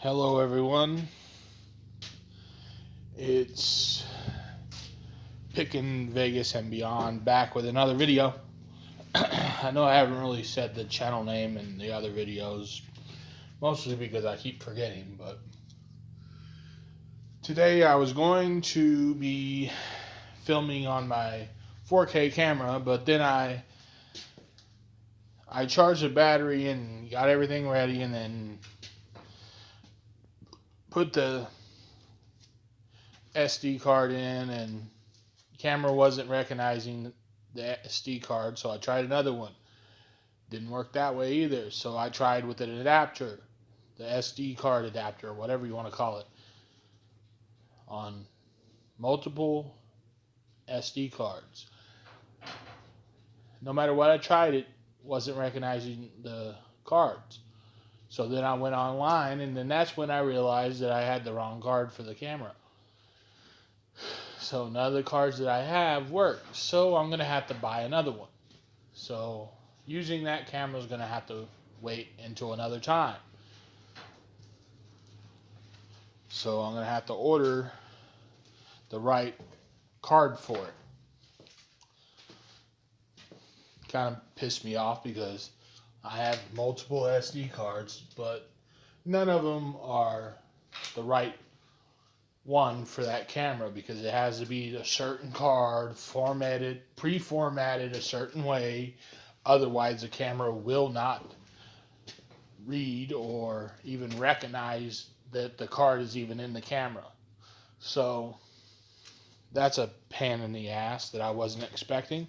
Hello, everyone. It's Pickin' Vegas and Beyond back with another video. I know I haven't really said the channel name in the other videos, mostly because I keep forgetting, but today I was going to be filming on my 4K camera, but then I charged the battery and got everything ready and then put the SD card in, and the camera wasn't recognizing the SD card, so I tried another one. Didn't work that way either, so I tried with an adapter, the SD card adapter, whatever you want to call it, on multiple SD cards. No matter what I tried, it wasn't recognizing the cards. So then I went online, and then that's when I realized that I had the wrong card for the camera. So none of the cards that I have work. So I'm going to have to buy another one. So using that camera is going to have to wait until another time. So I'm going to have to order the right card for it. Kind of pissed me off because I have multiple SD cards, but none of them are the right one for that camera because it has to be a certain card, formatted, pre-formatted a certain way. Otherwise, the camera will not read or even recognize that the card is even in the camera. So that's a pain in the ass that I wasn't expecting.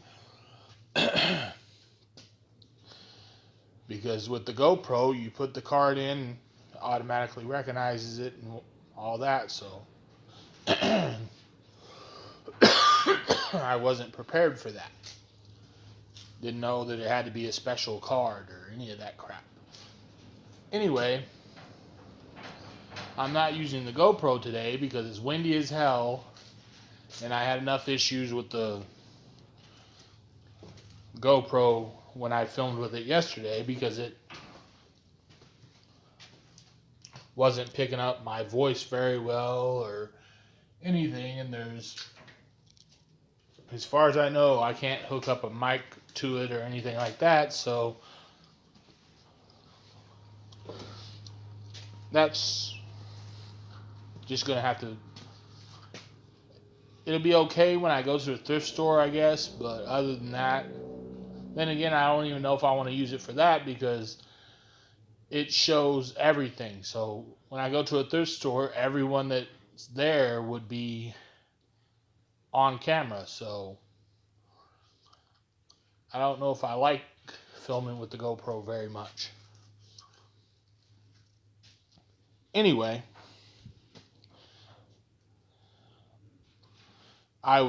Because with the GoPro, you put the card in, it automatically recognizes it and all that. So I wasn't prepared for that. Didn't know that it had to be a special card or any of that crap. Anyway, I'm not using the GoPro today because it's windy as hell, and I had enough issues with the GoPro when I filmed with it yesterday because it wasn't picking up my voice very well or anything, and as far as I know, I can't hook up a mic to it or anything like that, so that's just gonna have to, it'll be okay when I go to a thrift store, I guess, but other than that, then again, I don't even know if I want to use it for that because it shows everything. So when I go to a thrift store, everyone that's there would be on camera. So I don't know if I like filming with the GoPro very much. Anyway, I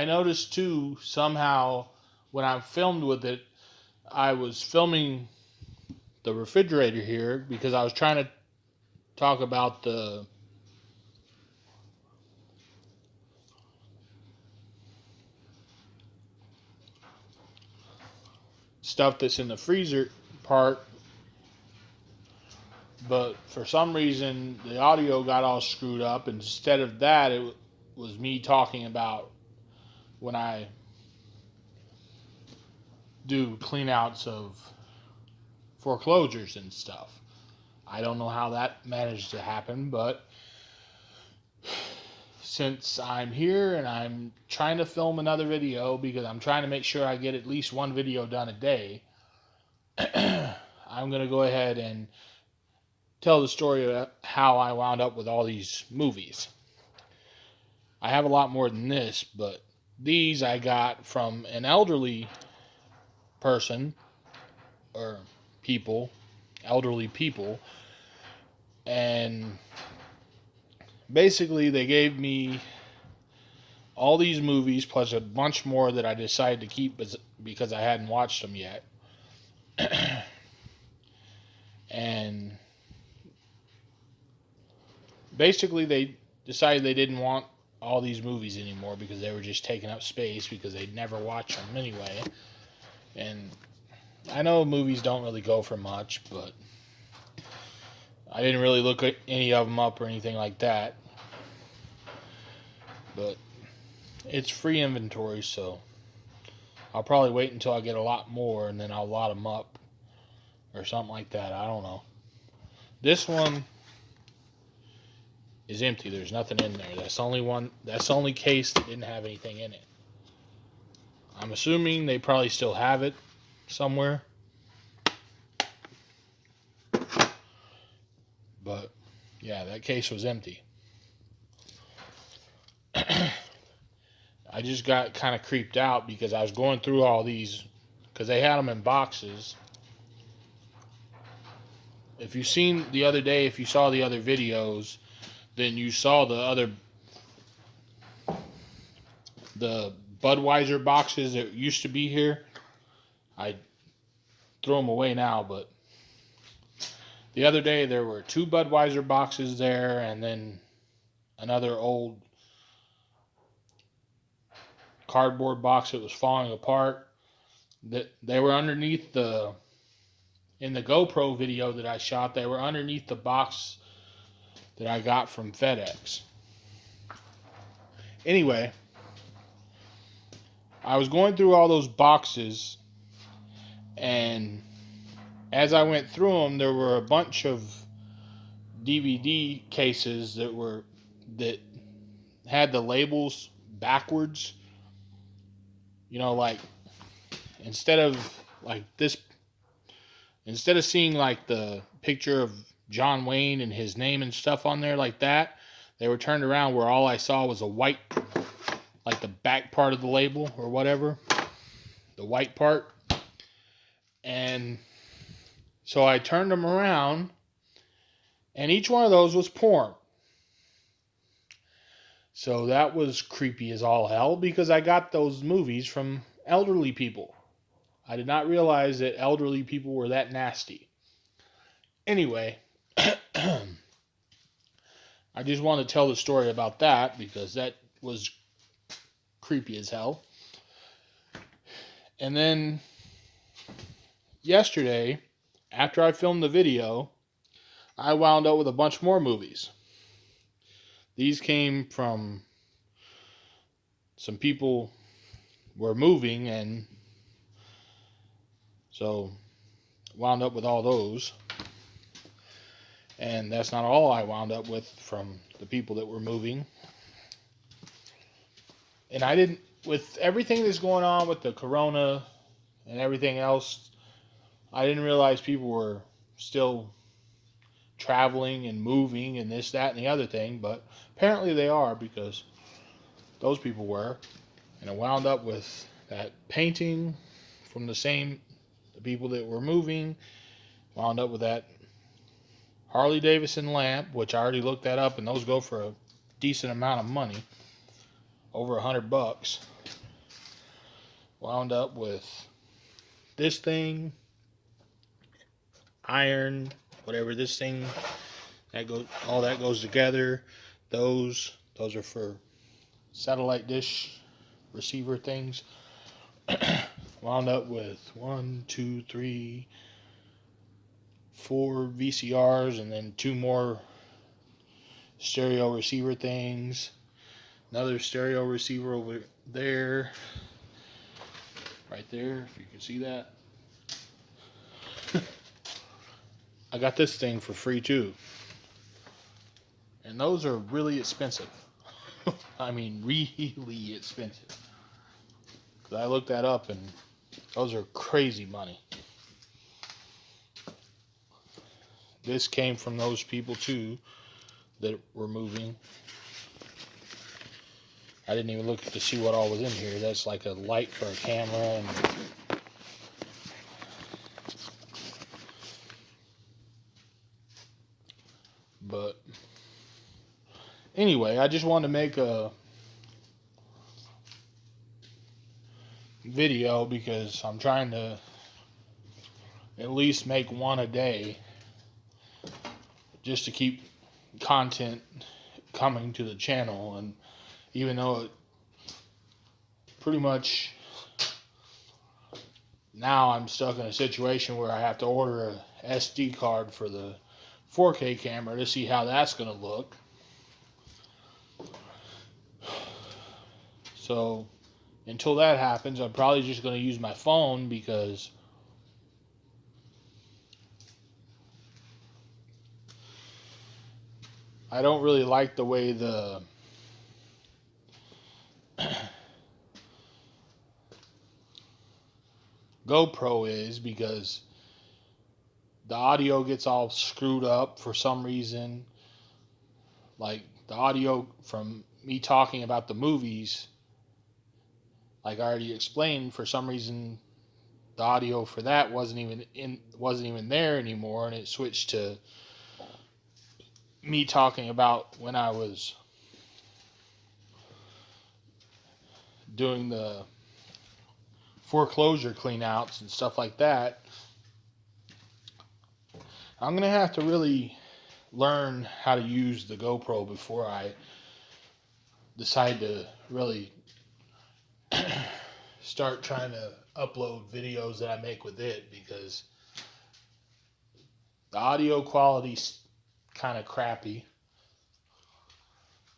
noticed too, somehow, when I filmed with it, I was filming the refrigerator here because I was trying to talk about the stuff that's in the freezer part, but for some reason the audio got all screwed up. Instead of that, it was me talking about when I do cleanouts of foreclosures and stuff. I don't know how that managed to happen, but since I'm here and I'm trying to film another video because I'm trying to make sure I get at least one video done a day, I'm going to go ahead and tell the story of how I wound up with all these movies. I have a lot more than this, but these I got from an elderly person or elderly people, and basically they gave me all these movies plus a bunch more that I decided to keep because I hadn't watched them yet. And basically they decided they didn't want all these movies anymore because they were just taking up space because they'd never watch them anyway. And I know movies don't really go for much, but I didn't really look at any of them up or anything like that. But it's free inventory, so I'll probably wait until I get a lot more and then I'll lot them up or something like that. I don't know. This one is empty. There's nothing in there. That's the only one. That's the only case that didn't have anything in it. I'm assuming they probably still have it somewhere. But yeah, that case was empty. I just got kind of creeped out because I was going through all these because they had them in boxes. If you seen the other day, if you saw the other videos, then you saw the Budweiser boxes that used to be here. I throw them away now, but the other day there were 2 Budweiser boxes there and then another old cardboard box that was falling apart. That they were underneath in the GoPro video that I shot, they were underneath the box that I got from FedEx. Anyway, I was going through all those boxes, and as I went through them, there were a bunch of DVD cases that had the labels backwards. You know, like instead of seeing like the picture of John Wayne and his name and stuff on there like that, they were turned around where all I saw was a white, like the back part of the label or whatever, the white part. And so I turned them around, and each one of those was porn. So that was creepy as all hell because I got those movies from elderly people. I did not realize that elderly people were that nasty. Anyway, I just want to tell the story about that because that was creepy as hell. And then yesterday, after I filmed the video, I wound up with a bunch more movies. These came from some people were moving, and so wound up with all those. And that's not all I wound up with from the people that were moving. And I didn't, with everything that's going on with the corona and everything else, I didn't realize people were still traveling and moving and this, that, and the other thing. But apparently they are, because those people were. And I wound up with that painting from the people that were moving. Wound up with that Harley Davidson lamp, which I already looked that up, and those go for a decent amount of money, over $100. Wound up with this thing, iron, whatever this thing, all that goes together. Those are for satellite dish receiver things. Wound up with 4 VCRs, and then 2 more stereo receiver things. Another stereo receiver over there, right there, if you can see that. I got this thing for free too. And those are really expensive. I mean, really expensive. 'Cause I looked that up, and those are crazy money. This came from those people too that were moving. I didn't even look to see what all was in here. That's like a light for a camera, and but anyway, I just wanted to make a video because I'm trying to at least make one a day, just to keep content coming to the channel. And even though it pretty much now I'm stuck in a situation where I have to order a SD card for the 4K camera to see how that's going to look. So until that happens, I'm probably just going to use my phone because I don't really like the way the GoPro is, because the audio gets all screwed up for some reason. Like the audio from me talking about the movies, like I already explained, for some reason the audio for that wasn't even there anymore, and it switched to me talking about when I was doing the foreclosure cleanouts and stuff like that. I'm going to have to really learn how to use the GoPro before I decide to really start trying to upload videos that I make with it, because the audio quality's kind of crappy,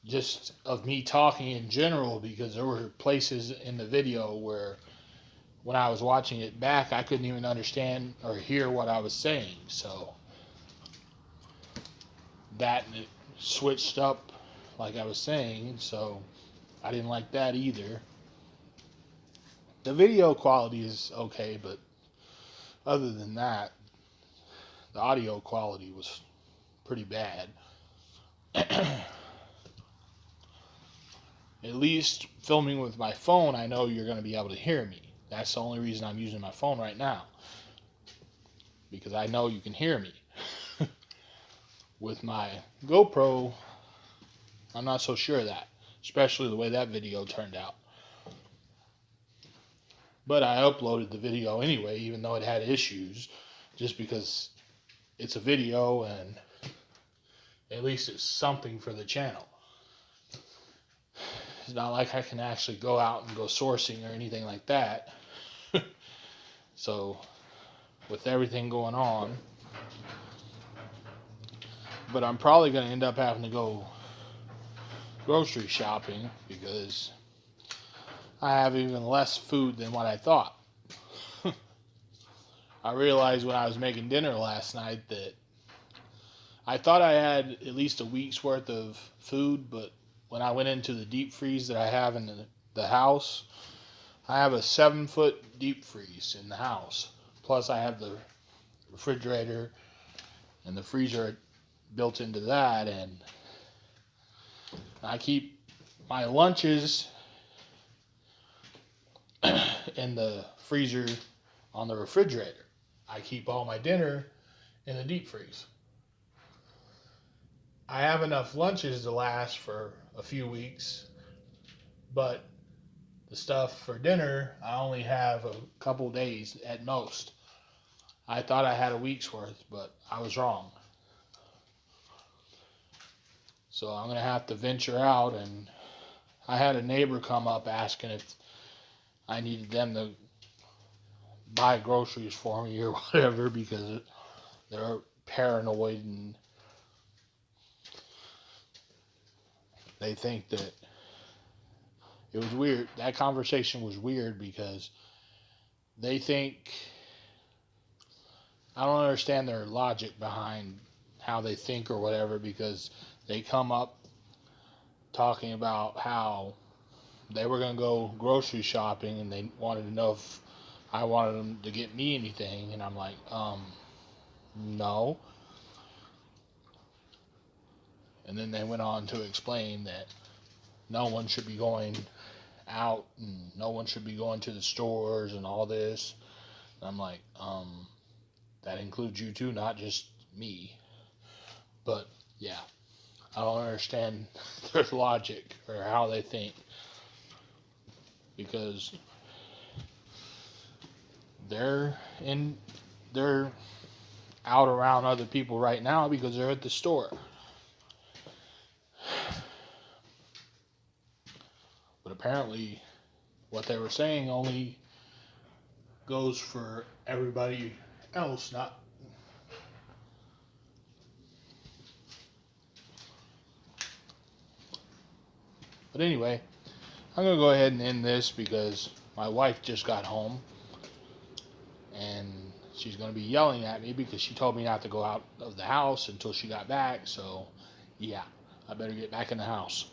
just of me talking in general, because there were places in the video where when I was watching it back I couldn't even understand or hear what I was saying. So that, and it switched up like I was saying, so I didn't like that either. The video quality is okay, but other than that, the audio quality was pretty bad. At least filming with my phone, I know you're going to be able to hear me. That's the only reason I'm using my phone right now, because I know you can hear me. With my GoPro, I'm not so sure of that, especially the way that video turned out. But I uploaded the video anyway, even though it had issues, just because it's a video and at least it's something for the channel. It's not like I can actually go out and go sourcing or anything like that. So, with everything going on, but I'm probably going to end up having to go grocery shopping, because I have even less food than what I thought. I realized when I was making dinner last night that I thought I had at least a week's worth of food, but when I went into the deep freeze that I have in the house, I have a 7-foot deep freeze in the house. Plus I have the refrigerator and the freezer built into that, and I keep my lunches in the freezer on the refrigerator. I keep all my dinner in the deep freeze. I have enough lunches to last for a few weeks, but the stuff for dinner, I only have a couple days at most. I thought I had a week's worth, but I was wrong. So I'm going to have to venture out, and I had a neighbor come up asking if I needed them to buy groceries for me or whatever, because they're paranoid and they think that it was weird. That conversation was weird because they think, I don't understand their logic behind how they think or whatever, because they come up talking about how they were going to go grocery shopping and they wanted to know if I wanted them to get me anything, and I'm like, no. And then they went on to explain that no one should be going out and no one should be going to the stores and all this. And I'm like, that includes you too, not just me. But yeah, I don't understand their logic or how they think, because they're out around other people right now because they're at the store. But apparently what they were saying only goes for everybody else, not But anyway, I'm going to go ahead and end this because my wife just got home. And she's going to be yelling at me because she told me not to go out of the house until she got back. So, yeah, I better get back in the house.